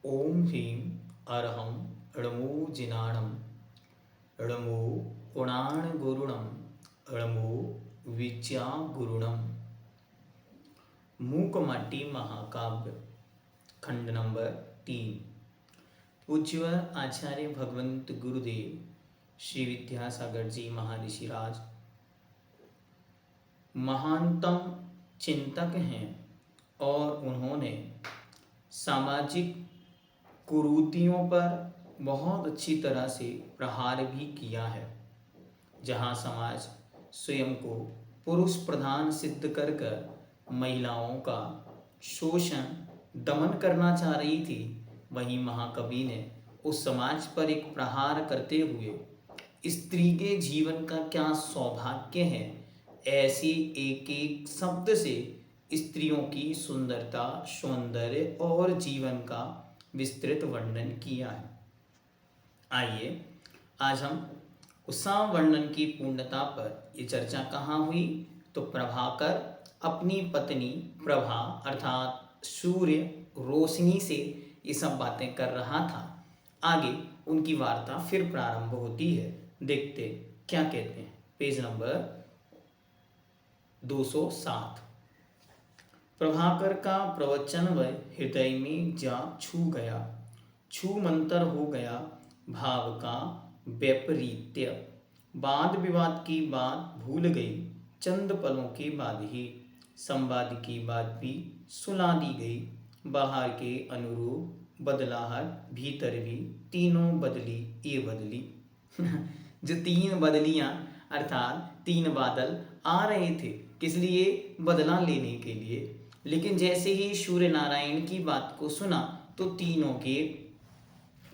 ओम ह्रीं अरहं णमो जिनाणं णमो उणाणगुरुणं णमो विद्यागुरुणम्। मूकमाटी महाकाव्य खंड नंबर 3। पूज्य आचार्य भगवंत गुरुदेव श्री विद्यासागर जी महाऋषिराज महानतम चिंतक हैं और उन्होंने सामाजिक कुरीतियों पर बहुत अच्छी तरह से प्रहार भी किया है। जहाँ समाज स्वयं को पुरुष प्रधान सिद्ध कर कर महिलाओं का शोषण दमन करना चाह रही थी, वहीं महाकवि ने उस समाज पर एक प्रहार करते हुए स्त्री के जीवन का क्या सौभाग्य है, ऐसी एक एक शब्द से स्त्रियों की सुंदरता, सौंदर्य और जीवन का विस्तृत वर्णन किया है। आइए आज हम उषा वर्णन की पूर्णता पर ये चर्चा कहाँ हुई, तो प्रभाकर अपनी पत्नी प्रभा अर्थात सूर्य रोशनी से ये सब बातें कर रहा था। आगे उनकी वार्ता फिर प्रारंभ होती है। देखते क्या कहते हैं। Page number 207। प्रभाकर का प्रवचन वह हृदय में जा छू गया, छू मंतर हो गया भाव का वैपरीत्य। वाद विवाद की बात भूल गई, चंद पलों के बाद ही संवाद की बात भी सुना दी गई। बाहर के अनुरूप बदलाहट भीतर भी तीनों बदली ये बदली जो तीन बदलियां अर्थात तीन बादल आ रहे थे, किस लिए? बदला लेने के लिए। लेकिन जैसे ही सूर्य नारायण की बात को सुना तो तीनों के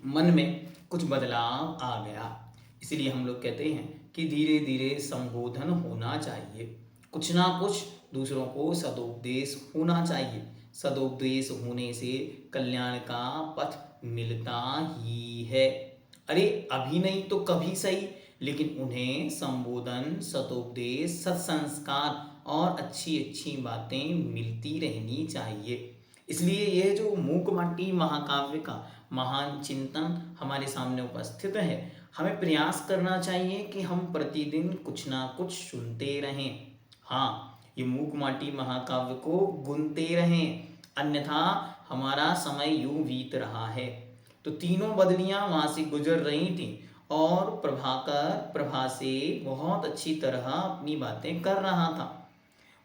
मन में कुछ बदलाव आ गया। इसलिए हम लोग कहते हैं कि धीरे धीरे संबोधन होना चाहिए, कुछ ना कुछ दूसरों को सदुपदेश होना चाहिए। सदुपदेश होने से कल्याण का पथ मिलता ही है। अरे अभी नहीं तो कभी सही, लेकिन उन्हें संबोधन, सदुपदेश, सत्संस्कार और अच्छी अच्छी बातें मिलती रहनी चाहिए। इसलिए यह जो मूकमाटी महाकाव्य का महान चिंतन हमारे सामने उपस्थित है, हमें प्रयास करना चाहिए कि हम प्रतिदिन कुछ ना कुछ सुनते रहें। हाँ, ये मूकमाटी महाकाव्य को गुनते रहें, अन्यथा हमारा समय यूं बीत रहा है। तो तीनों बदलियां वहां से गुजर रही थी और प्रभाकर प्रभा से बहुत अच्छी तरह अपनी बातें कर रहा था।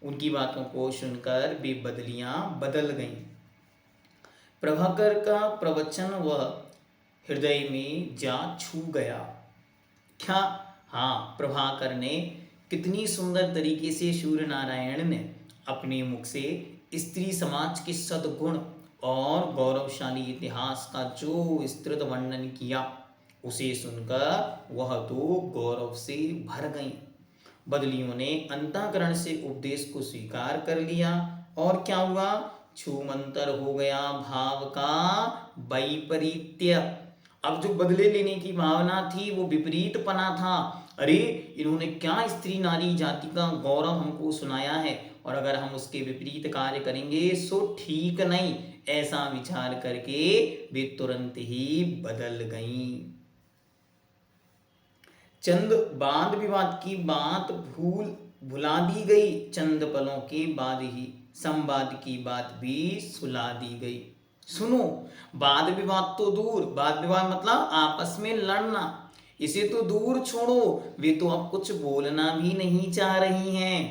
उनकी बातों को सुनकर वे बदलियां बदल गईं। प्रभाकर का प्रवचन वह हृदय में जा छू गया। क्या? हाँ, प्रभाकर ने कितनी सुंदर तरीके से सूर्य नारायण ने अपने मुख से स्त्री समाज के सद्गुण और गौरवशाली इतिहास का जो विस्तृत वर्णन किया, उसे सुनकर वह तो गौरव से भर गई। बदलियों ने अंतःकरण से उपदेश को स्वीकार कर लिया और क्या हुआ? छूमंतर हो गया भाव का वैपरीत्य। अब जो बदले लेने की भावना थी वो विपरीत पना था। अरे इन्होंने क्या स्त्री नारी जाति का गौरव हमको सुनाया है, और अगर हम उसके विपरीत कार्य करेंगे सो ठीक नहीं, ऐसा विचार करके वे तुरंत ही बदल गईं। चंद वाद विवाद की बात भुला दी गई, चंद पलों के बाद ही संवाद की बात भी सुला दी गई। सुनो, वाद विवाद तो दूर, वाद विवाद मतलब आपस में लड़ना, इसे तो दूर छोड़ो। वे तो अब कुछ बोलना भी नहीं चाह रही हैं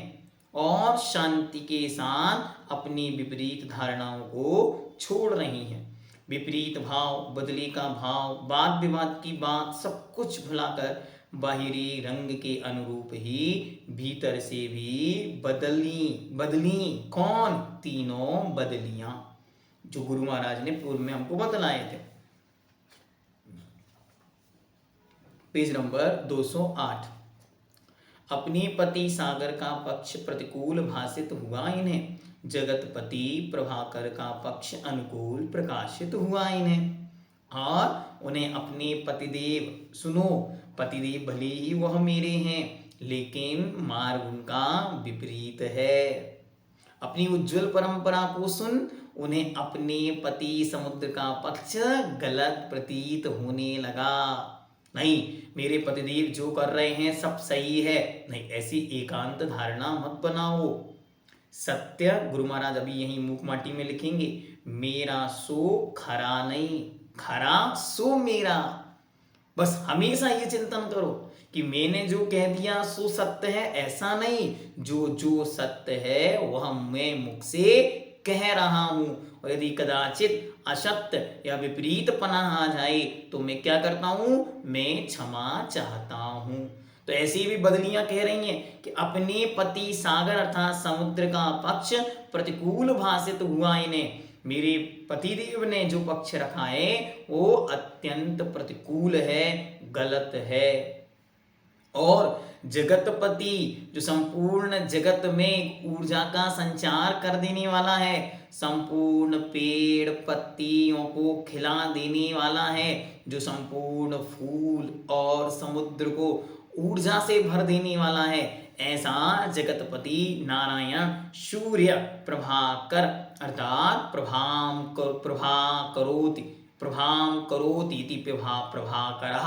और शांति के साथ अपनी विपरीत धारणाओं को छोड़ रही हैं। विपरीत भाव, बदले का भाव, वाद विवाद की बात सब कुछ भुलाकर बाहरी रंग के अनुरूप ही भीतर से भी बदली। कौन? तीनों बदलियां जो गुरु महाराज ने पूर्व में हमको बतलाए थे। Page number 208। अपने पति सागर का पक्ष प्रतिकूल भाषित हुआ इन्हें, जगतपति प्रभाकर का पक्ष अनुकूल प्रकाशित हुआ इन्हें। और उन्हें अपने पतिदेव, सुनो, पतिदेव भले ही वह मेरे हैं, लेकिन मार्ग उनका विपरीत है। अपनी उज्जवल परंपरा को सुन उन्हें अपने पति समुद्र का पक्ष गलत प्रतीत होने लगा। नहीं, मेरे पतिदेव जो कर रहे हैं सब सही है, नहीं ऐसी एकांत धारणा मत बनाओ। सत्य गुरु महाराज अभी यही मूक माटी में लिखेंगे, मेरा सो खरा नहीं, खरा सो मेरा। बस हमेशा ये चिंतन करो कि मैंने जो कह दिया सो सत्य है, ऐसा नहीं, जो जो सत्य है वह मैं मुख से कह रहा हूं। और यदि कदाचित असत्य या विपरीत पना आ जाए तो मैं क्या करता हूं, मैं क्षमा चाहता हूं। तो ऐसी भी बदलियां कह रही हैं कि अपने पति सागर अर्थात समुद्र का पक्ष प्रतिकूल भाषित हुआ इन्हें। मेरे पतिदेव ने जो पक्ष रखा है वो अत्यंत प्रतिकूल है, गलत है। और जगतपति जो संपूर्ण जगत में ऊर्जा का संचार कर देने वाला है, संपूर्ण पेड़ पत्तियों को खिला देने वाला है, जो संपूर्ण फूल और समुद्र को ऊर्जा से भर देने वाला है, ऐसा जगतपति नारायण सूर्य प्रभाकर अर्थात प्रभाम करोति इति प्रभाकरः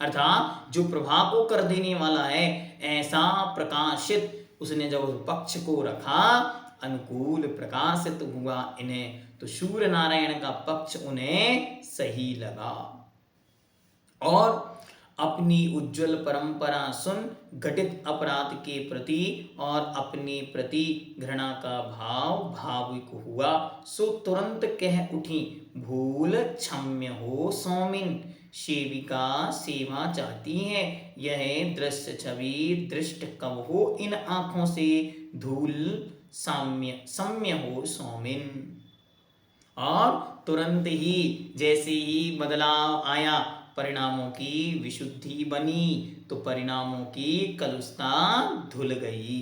अर्थात जो प्रभा को कर देने वाला है, ऐसा प्रकाशित उसने जब उस पक्ष को रखा अनुकूल प्रकाशित हुआ इन्हें, तो सूर्य नारायण का पक्ष उन्हें सही लगा। और अपनी उज्जवल परंपरा सुन घटित अपराध के प्रति और अपने प्रति घृणा का भाव भावुक हुआ, सो तुरंत कह उठी, भूल क्षम्य हो सौमिन। सेविका सेवा चाहती है, यह दृश्य छवि दृष्ट कब हो इन आंखों से, धूल सम्य हो सौमिन। और तुरंत ही जैसे ही बदलाव आया, परिणामों की विशुद्धि बनी, तो परिणामों की कलुषता धुल गई।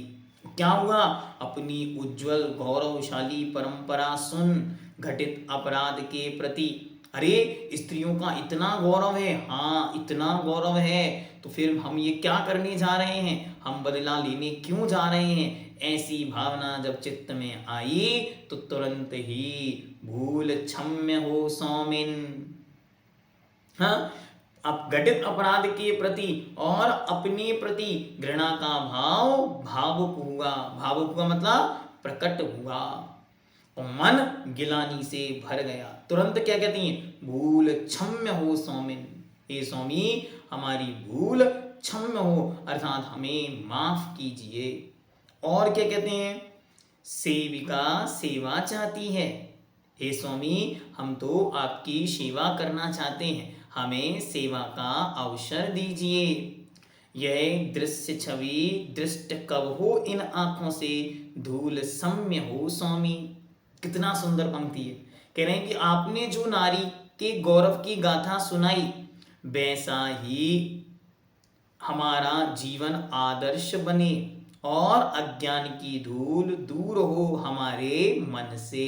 क्या हुआ, अपनी उज्जवल गौरवशाली परंपरा सुन घटित अपराध के प्रति, अरे स्त्रियों का इतना गौरव है, हाँ इतना गौरव है, तो फिर हम ये क्या करने जा रहे हैं, हम बदला लेने क्यों जा रहे हैं, ऐसी भावना जब चित्त में आई तो तुरंत ही भूल क्षम्य हो सौमिन। हाँ, अब घटित अपराध के प्रति और अपने प्रति घृणा का भाव भावुक हुआ। भावुक हुआ मतलब प्रकट हुआ और मन गिलानी से भर गया। तुरंत क्या कहती हैं, भूल क्षम्य हो सौमिन, हे स्वामी हमारी भूल क्षम्य हो अर्थात हमें माफ कीजिए। और क्या कहते हैं, सेविका सेवा चाहती है, हे स्वामी हम तो आपकी सेवा करना चाहते हैं, हमें सेवा का अवसर दीजिए। यह दृश्य छवि दृष्ट कब हो इन आंखों से, धूल सम्य हो स्वामी। कितना सुंदर पंक्ति है। कह रहे हैं कि आपने जो नारी के गौरव की गाथा सुनाई, वैसा ही हमारा जीवन आदर्श बने और अज्ञान की धूल दूर हो हमारे मन से।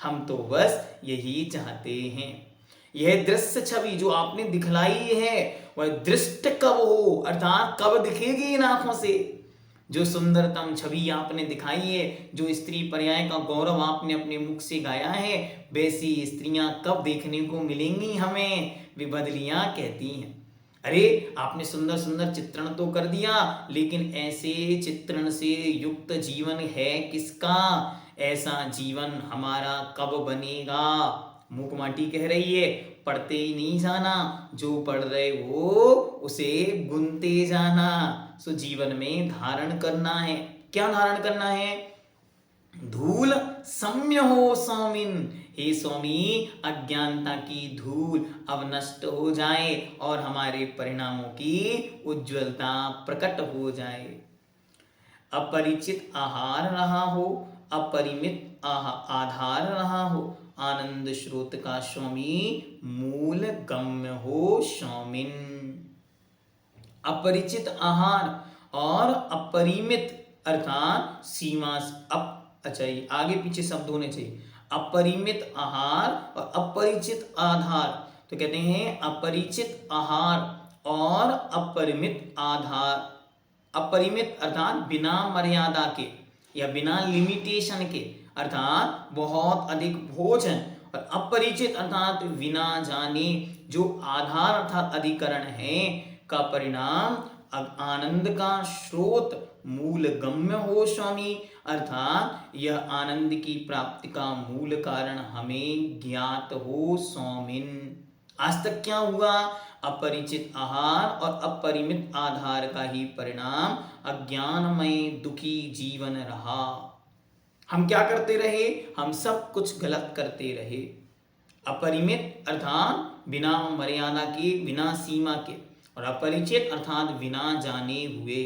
हम तो बस यही चाहते हैं। यह दृश्य छवि जो आपने दिखलाई है वह दृष्ट कब हो अर्थात कब दिखेगी इन आंखों से। जो सुंदरतम छवि आपने दिखाई है, जो स्त्री पर्याय का गौरव आपने अपने मुख से गाया है, वैसी स्त्रियां कब देखने को मिलेंगी हमें। वे बदलियां कहती हैं, अरे आपने सुंदर सुंदर चित्रण तो कर दिया, लेकिन ऐसे चित्रण से युक्त जीवन है किसका, ऐसा जीवन हमारा कब बनेगा। मूक माटी कह रही है, पढ़ते ही नहीं जाना, जो पढ़ रहे हो उसे गुनते जाना। सो जीवन में धारण करना है, क्या धारण करना है, धूल सम्य हो स्वामिन। हे स्वामी अज्ञानता की धूल अब नष्ट हो जाए और हमारे परिणामों की उज्जवलता प्रकट हो जाए। अपरिचित आहार रहा हो, अपरिमित आधार रहा हो, आनंद स्रोत का स्वामी मूल गम्य हो स्वामिन। अपरिचित आहार और अपरिमित अर्थात सीमा अच्छा ये आगे पीछे शब्द होने चाहिए, अपरिमित आहार और अपरिचित आधार। तो कहते हैं अपरिचित आहार और अपरिमित आधार। अपरिमित अर्थात बिना मर्यादा के या बिना लिमिटेशन के, अर्थात बहुत अधिक भोजन, और अपरिचित अर्थात बिना जाने जो आधार अर्थात अधिकरण है का परिणाम आनंद का स्रोत मूल गम्य हो स्वामी, अर्थात यह आनंद की प्राप्ति का मूल कारण हमें ज्ञात हो स्वामिन। आज तक क्या हुआ, अपरिचित आहार और अपरिमित आधार का ही परिणाम अज्ञानमय दुखी जीवन रहा। हम क्या करते रहे, हम सब कुछ गलत करते रहे। अपरिमित अर्थात बिना मर्यादा के, बिना सीमा के, और अपरिचित अर्थात बिना जाने हुए।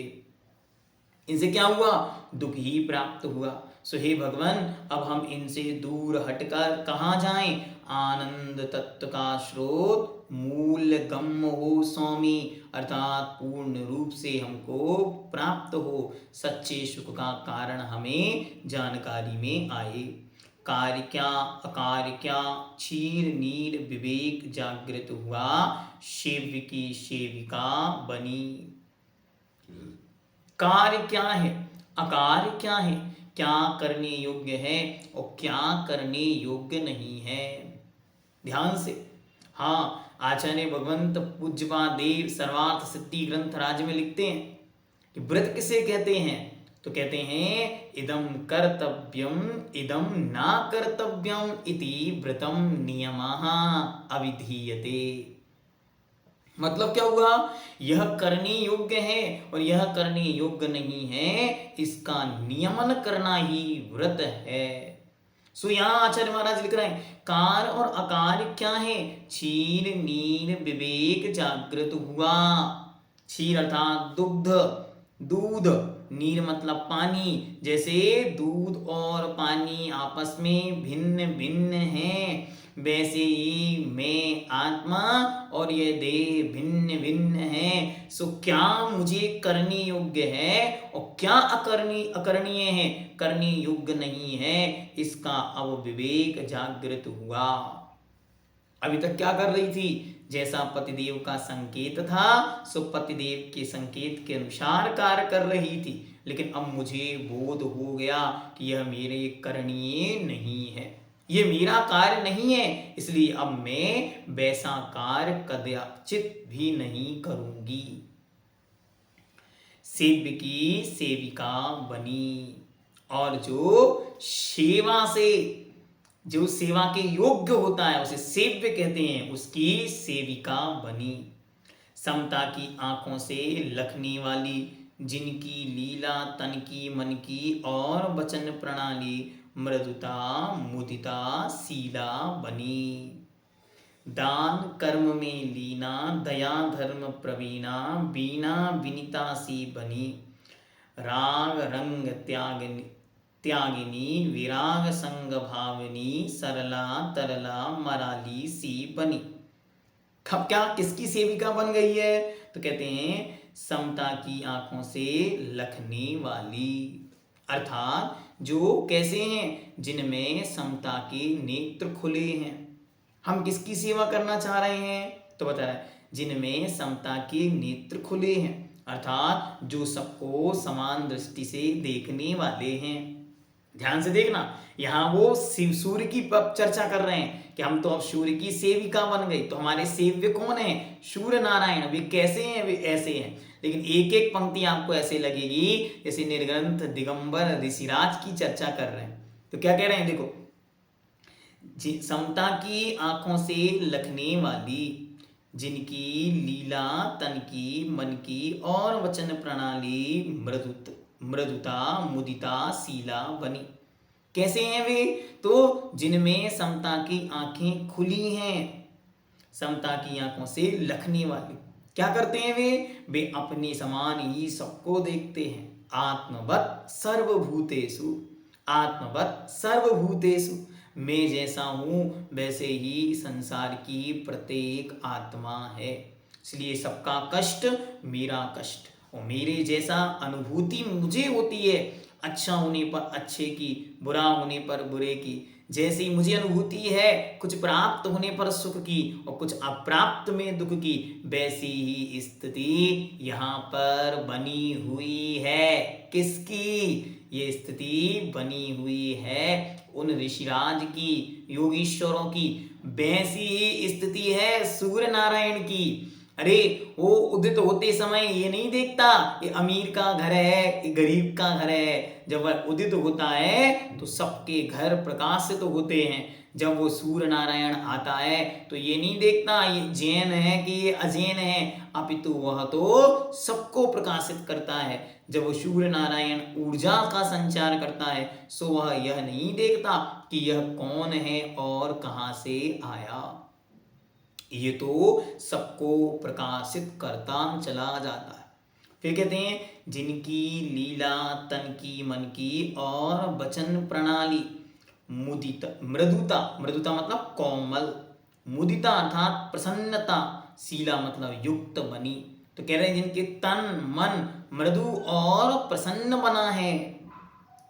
इनसे क्या हुआ, दुख ही प्राप्त हुआ। सो हे भगवान, अब हम इनसे दूर हटकर कहाँ जाएं, आनंद तत्व का स्रोत मूल गम्य हो स्वामी, अर्थात पूर्ण रूप से हमको प्राप्त हो, सच्चे सुख का कारण हमें जानकारी में आए। कार्य क्या अकार्य क्या, क्षीर नीर विवेक जागृत हुआ, सेव्य की सेविका बनी। कार्य क्या है, अकार्य क्या है, क्या करने योग्य है और क्या करने योग्य नहीं है, ध्यान से। हाँ, आचार्य भगवंत पूज्यपाद देव सर्वार्थ सिद्धि ग्रंथ राज में लिखते हैं कि व्रत किसे कहते हैं, तो कहते हैं इदम कर्तव्यम इदम ना कर्तव्यम इति व्रतम नियमः अविधीयते। मतलब क्या हुआ, यह करने योग्य है और यह करने योग्य नहीं है, इसका नियमन करना ही व्रत है। सो यहाँ आचार्य महाराज लिख रहे हैं कार और अकार क्या है, क्षीर नीर विवेक जागृत हुआ। क्षीर अर्थात दुग्ध, दूध, नीर मतलब पानी, जैसे दूध और पानी आपस में भिन्न भिन्न हैं, वैसे ही मैं आत्मा और ये देह भिन्न भिन्न है। सो क्या मुझे करने योग्य है और क्या अकरणीय है, करने योग्य नहीं है, इसका अब विवेक जागृत हुआ। अभी तक क्या कर रही थी, जैसा पतिदेव का संकेत था सो पतिदेव के संकेत के अनुसार कार्य कर रही थी, लेकिन अब मुझे बोध हो गया कि यह मेरे करणीय नहीं है, ये मेरा कार्य नहीं है, इसलिए अब मैं वैसा कार्य कदाचित भी नहीं करूंगी। सेव्य की सेविका बनी, और जो सेवा से, जो सेवा के योग्य होता है उसे सेव्य कहते हैं, उसकी सेविका बनी। समता की आंखों से लखने वाली, जिनकी लीला तन की मन की और वचन प्रणाली मृदुता मुदिता शीला बनी। दान कर्म में लीना, दया धर्म प्रवीणा, बीना विनीता सी बनी। राग रंग त्यागिनी, विराग संग भावनी, सरला तरला मराली सी बनी। अब क्या किसकी सेविका बन गई है, तो कहते हैं समता की आंखों से लखने वाली, अर्थात जो कैसे हैं, जिनमें समता के नेत्र खुले हैं। हम किसकी सेवा करना चाह रहे हैं, तो बता रहा है जिनमें समता के नेत्र खुले हैं, अर्थात जो सबको समान दृष्टि से देखने वाले हैं। ध्यान से देखना, यहाँ वो शिव सूर्य की चर्चा कर रहे हैं कि हम तो अब सूर्य की सेविका बन गई, तो हमारे सेव्य कौन है, सूर्य नारायण। वे कैसे हैं, वे ऐसे हैं, लेकिन एक एक पंक्ति आपको ऐसे लगेगी जैसे निर्ग्रंथ दिगंबर ऋषिराज की चर्चा कर रहे हैं। तो क्या कह रहे हैं, देखो, समता की आंखों से लखने वाली, जिनकी लीला तन की मन की और वचन प्रणाली मृदुता मुदिता शीला बनी। कैसे हैं वे, तो जिनमें समता की आंखें खुली हैं, समता की आंखों से लखने वाले। क्या करते हैं वे अपने समान ही सबको देखते हैं। आत्मवत् सर्वभूतेषु, आत्मवत् सर्वभूतेषु, मैं जैसा हूं वैसे ही संसार की प्रत्येक आत्मा है, इसलिए सबका कष्ट मेरा कष्ट, और मेरे जैसा अनुभूति मुझे होती है, अच्छा होने पर अच्छे की, बुरा होने पर बुरे की। जैसी मुझे अनुभूति है कुछ प्राप्त होने पर सुख की और कुछ अप्राप्त में दुख की, वैसी ही स्थिति यहाँ पर बनी हुई है। किसकी, ये स्थिति बनी हुई है उन ऋषिराज की, योगीश्वरों की। वैसी ही स्थिति है सूर्य नारायण की। अरे वो उदित होते समय ये नहीं देखता ये अमीर का घर है ये गरीब का घर है। जब वह उदित होता है तो सबके घर प्रकाशित होते हैं। जब वो सूर्य नारायण आता है तो ये नहीं देखता ये जैन है कि ये अजैन है, अपितु वह तो सबको प्रकाशित करता है। जब वो सूर्य नारायण ऊर्जा का संचार करता है सो वह यह नहीं देखता कि यह कौन है और कहां से आया। ये तो सबको प्रकाशित करता चला जाता है। फिर कहते हैं जिनकी लीला तन की मन की और वचन प्रणाली मुदिता मृदुता, मृदुता मतलब कोमल, मुदिता अर्थात प्रसन्नता, शीला मतलब युक्त बनी। तो कह रहे हैं जिनके तन मन मृदु और प्रसन्न बना है।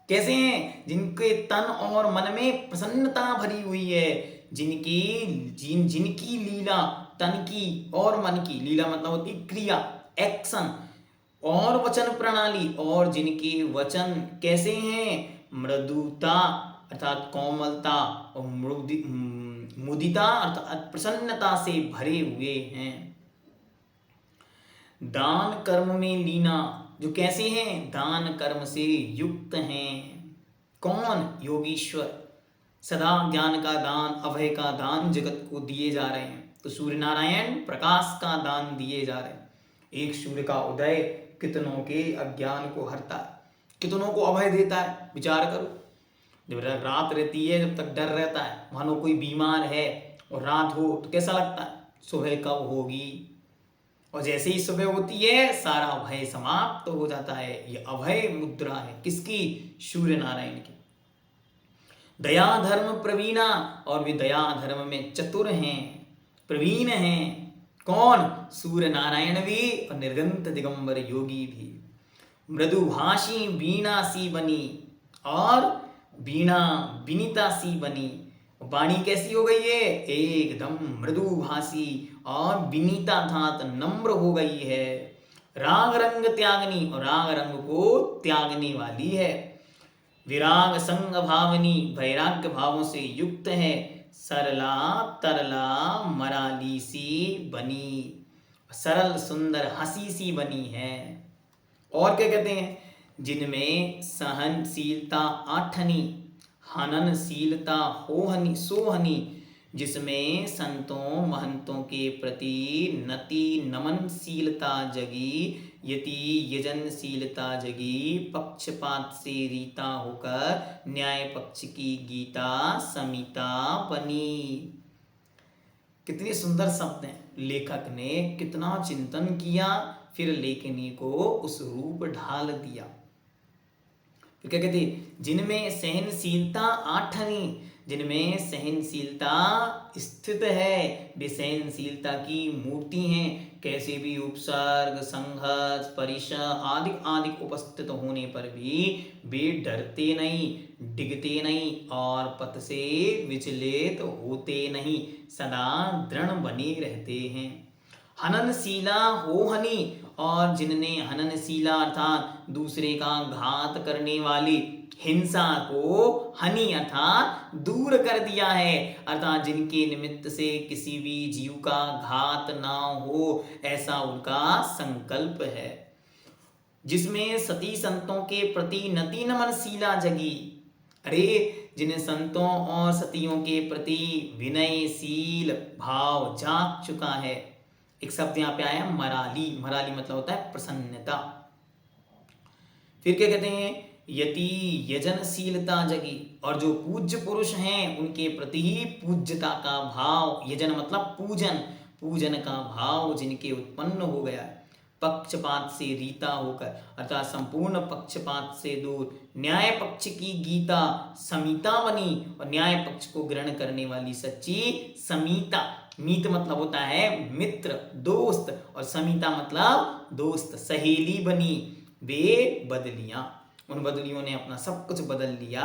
कैसे हैं? जिनके तन और मन में प्रसन्नता भरी हुई है, जिनकी लीला तन की और मन की, लीला मतलब होती क्रिया एक्शन, और वचन प्रणाली, और जिनके वचन कैसे हैं? मृदुता अर्थात कोमलता और मुदिता अर्थात प्रसन्नता से भरे हुए हैं। दान कर्म में लीना, जो कैसे हैं? दान कर्म से युक्त हैं। कौन? योगीश्वर। सदा ज्ञान का दान, अभय का दान जगत को दिए जा रहे हैं। तो सूर्य नारायण प्रकाश का दान दिए जा रहे हैं। एक सूर्य का उदय कितनों के अज्ञान को हरता है, कितनों को अभय देता है। विचार करो, जब रात रहती है जब तक डर रहता है, मानो कोई बीमार है और रात हो तो कैसा लगता है सुबह कब होगी, और जैसे ही सुबह होती है सारा भय समाप्त हो जाता है। ये अभय मुद्रा है किसकी? सूर्य नारायण की। दया धर्म प्रवीणा, और वे दया धर्म में चतुर हैं, प्रवीण हैं। कौन? सूर्य नारायण भी और निर्गंत दिगंबर योगी भी। मृदुभाषी वीणा सी बनी, और वीणा विनीता सी बनी। वाणी कैसी हो गई है? एकदम मृदुभाषी और विनीता अर्थात नम्र हो गई है। राग रंग त्यागनी, और राग रंग को त्यागने वाली है। विराग संग भावनी, वैराग्य भावों से युक्त है। सरला तरला मराली सी बनी, सरल सुंदर हंसी सी बनी है। और क्या कहते हैं? जिनमें सहनशीलता आठनी, हननशीलता होहनी सोहनी, जिसमें संतों महंतों के प्रति नति नमनशीलता जगी, यति यजनशीलता जगी, पक्षपात से रीता होकर न्याय पक्ष की गीता समिता बनी। कितने सुंदर शब्द हैं। लेखक ने कितना चिंतन किया, फिर लेखनी को उस रूप ढाल दिया। फिर क्या कहते? जिनमें सहनशीलता आठनी, जिनमें सहनशीलता स्थित है, वे सहनशीलता की मूर्ति हैं। कैसे भी उपसर्ग संघर्ष परिचय आदि आदि उपस्थित होने पर भी वे डरते नहीं, डिगते नहीं और पथ से विचलित होते नहीं, सदा दृढ़ बने रहते हैं। हननशीला होहनी, और जिनने हननशीला अर्थात दूसरे का घात करने वाली हिंसा को हनी अर्थात दूर कर दिया है, अर्थात जिनके निमित्त से किसी भी जीव का घात ना हो ऐसा उनका संकल्प है। जिसमें सती संतों के प्रति नति नमनशीला जगी, अरे जिन संतों और सतियों के प्रति विनयशील भाव जाग चुका है। एक शब्द यहाँ पे आया मराली, मराली मतलब होता है प्रसन्नता। फिर क्या कहते हैं? यति यजनशीलता जगी, और जो पूज्य पुरुष हैं उनके प्रति ही पूज्यता का भाव, यजन मतलब पूजन, पूजन का भाव जिनके उत्पन्न हो गया। पक्षपात से रीता होकर अर्थात संपूर्ण पक्षपात से दूर, न्याय पक्ष की गीता समीता बनी, और न्याय पक्ष को ग्रहण करने वाली सच्ची समीता। मीत मतलब होता है मित्र दोस्त, और समीता मतलब दोस्त सहेली बनी। वे बदलियां, उन बदलियों ने अपना सब कुछ बदल लिया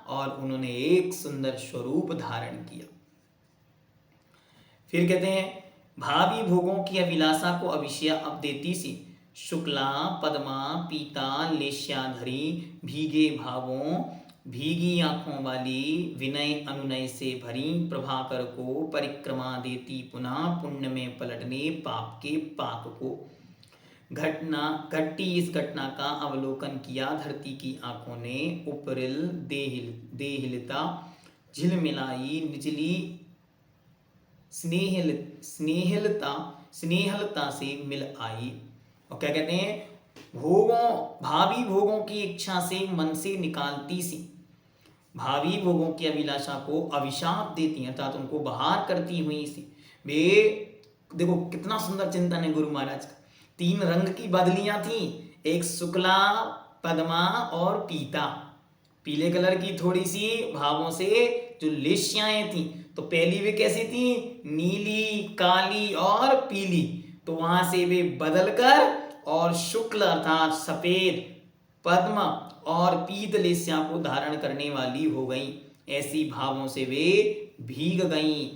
और उन्होंने एक सुंदर स्वरूप धारण किया। फिर कहते हैं भावी भोगों की अभिलाषा को अविषया अपदेती सी, शुक्ला पद्मा पीता लेश्याधरी भीगे भावों भीगी आंखों वाली विनय अनुनय से भरी प्रभाकर को परिक्रमा देती पुनः पुण्य में पलटने पाप के पाक को। घटती इस घटना का अवलोकन किया धरती की आंखों ने। उपरिल देहिलता झिलमिलाई निचली स्नेहलता से मिल आई। और क्या कहते हैं, भावी भोगों की इच्छा से मन से निकालती सी, भावी भोगों की अभिलाषा को अभिशाप देती, अर्थात उनको बाहर करती हुई सी। वे देखो कितना सुंदर चिंतन है गुरु महाराज का। 3 रंग की बदलियां थी, एक शुक्ला पद्मा और पीता। पीले कलर की थोड़ी सी भावों से जो लेश्याएं थी, तो पहली वे कैसी थी, नीली काली और पीली। तो वहां से वे बदलकर और शुक्ल अर्थात सफेद पद्म और पीत लेस्या को धारण करने वाली हो गई। ऐसी भावों से वे भीग गई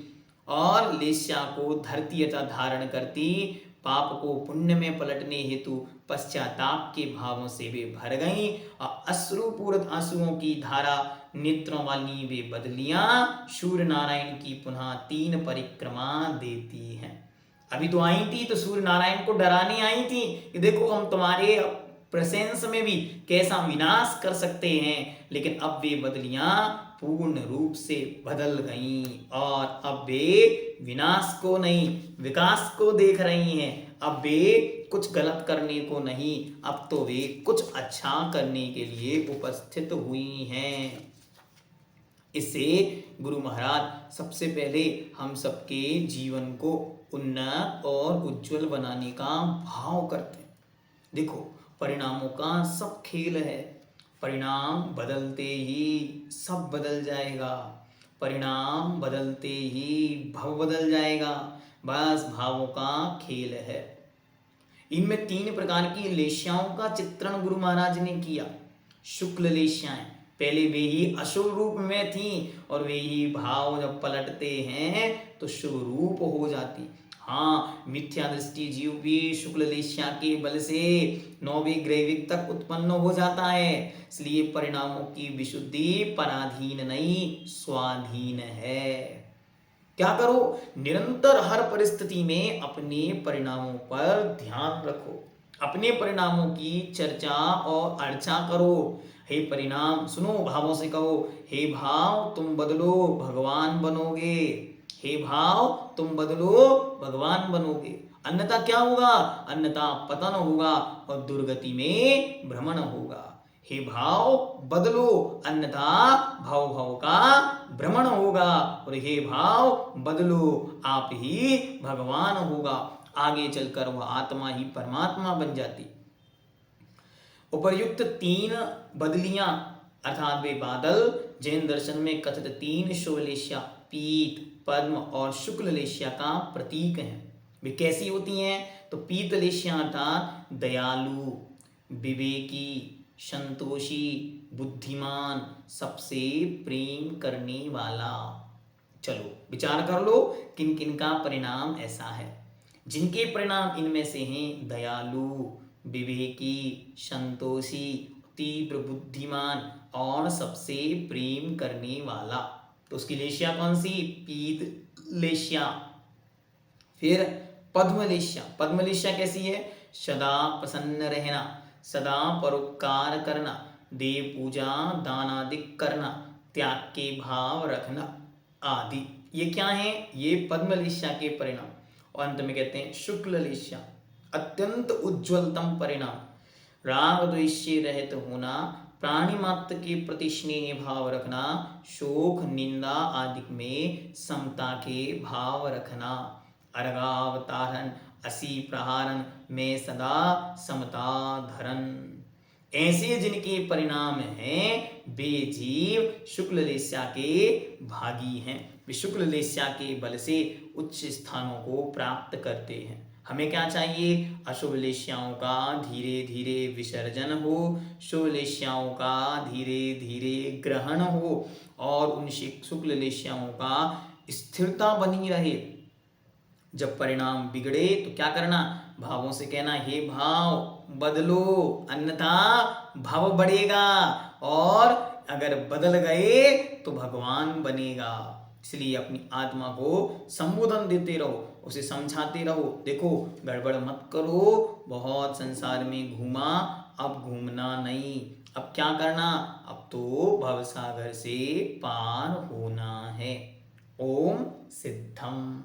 और लेस्या को धरती अर्थात धारण करती। पाप को पुण्य में पलटने हेतु पश्चाताप के भावों से वे भर गईं और अश्रुपूरित आंसुओं की धारा नेत्रों वाली वे बदलियां सूर्य नारायण की पुनः 3 परिक्रमा देती हैं। अभी तो आई थी तो सूर्य नारायण को डराने आई थी कि देखो हम तुम्हारे प्रेजेंस में भी कैसा विनाश कर सकते हैं, लेकिन अब वे बदलियां पूर्ण रूप से बदल गईं और अब वे विनाश को नहीं विकास को देख रही हैं। अब वे कुछ गलत करने को नहीं, अब तो वे कुछ अच्छा करने के लिए उपस्थित हुई हैं। इससे गुरु महाराज सबसे पहले हम सबके जीवन को उन्नत और उज्जवल बनाने का भाव करते हैं। देखो परिणामों का सब खेल है, परिणाम बदलते ही सब बदल जाएगा, परिणाम बदलते ही भाव बदल जाएगा, बस भावों का खेल है। इनमें 3 प्रकार की लेश्याओं का चित्रण गुरु महाराज ने किया। शुक्ल लेश्याएं पहले वे ही अशुभ रूप में थी और वे ही भाव जब पलटते हैं तो शुभ रूप हो जाती। हाँ, मिथ्या दृष्टि जीव भी शुक्ल लेश्या के बल से 9वें ग्रैविक तक उत्पन्न हो जाता है। इसलिए परिणामों की विशुद्धि पराधीन नहीं स्वाधीन है। क्या करो, निरंतर हर परिस्थिति में अपने परिणामों पर ध्यान रखो, अपने परिणामों की चर्चा और अर्चा करो। हे परिणाम, सुनो, भावों से कहो, हे भाव तुम बदलो भगवान बनोगे, हे भाव तुम बदलो भगवान बनोगे। अन्यथा क्या होगा, अन्यथा पतन होगा और दुर्गति में भ्रमण होगा। हे भाव बदलो, अन्यथा भाव का भ्रमण होगा, और हे भाव बदलो, आप ही भगवान होगा। आगे चलकर वह आत्मा ही परमात्मा बन जाती। उपर्युक्त 3 बदलियां अर्थात वे बादल जैन दर्शन में कथित 3 शोलेश्या पीत पद्म और शुक्ल लेश्या का प्रतीक हैं। वे कैसी होती हैं, तो पीत लेश्या अर्थात दयालु, विवेकी, संतोषी, बुद्धिमान, सबसे प्रेम करने वाला। चलो विचार कर लो किन किन का परिणाम ऐसा है। जिनके परिणाम इनमें से हैं दयालु, विवेकी, संतोषी, तीव्र बुद्धिमान और सबसे प्रेम करने वाला, तो उसकी लेश्या कौन सी, पीत लेश्या। फिर पद्मलेश्या, पद्मलेश्या कैसी है, सदा प्रसन्न रहना, सदा परोपकार करना, देव पूजा दान आदि करना, त्याग के भाव रखना आदि। ये क्या है, ये पद्मलेश्या के परिणाम। और अंत में कहते हैं शुक्ल लेश्या, अत्यंत उज्ज्वलतम परिणाम, राग द्वेष से रहित होना, प्राणी मात्र के प्रति स्नेह भाव रखना, शोक निंदा आदि में समता के भाव रखना, अर्घावतारण असी प्रहारन में सदा समता धरन। ऐसे जिनके परिणाम हैं वे जीव शुक्ल लेस्या के भागी हैं। वे शुक्ल लेस्या के बल से उच्च स्थानों को प्राप्त करते हैं। हमें क्या चाहिए, अशुभ लेश्याओं का धीरे धीरे विसर्जन हो, शुभ लेश्याओं का धीरे धीरे ग्रहण हो और उन शुक्ल लेश्याओं का स्थिरता बनी रहे। जब परिणाम बिगड़े तो क्या करना, भावों से कहना हे भाव बदलो, अन्यथा भव बढ़ेगा, और अगर बदल गए तो भगवान बनेगा। इसलिए अपनी आत्मा को संबोधन देते रहो, उसे समझाते रहो, देखो गड़बड़ मत करो, बहुत संसार में घूमा, अब घूमना नहीं, अब क्या करना, अब तो भवसागर से पार होना है। ओम सिद्धम।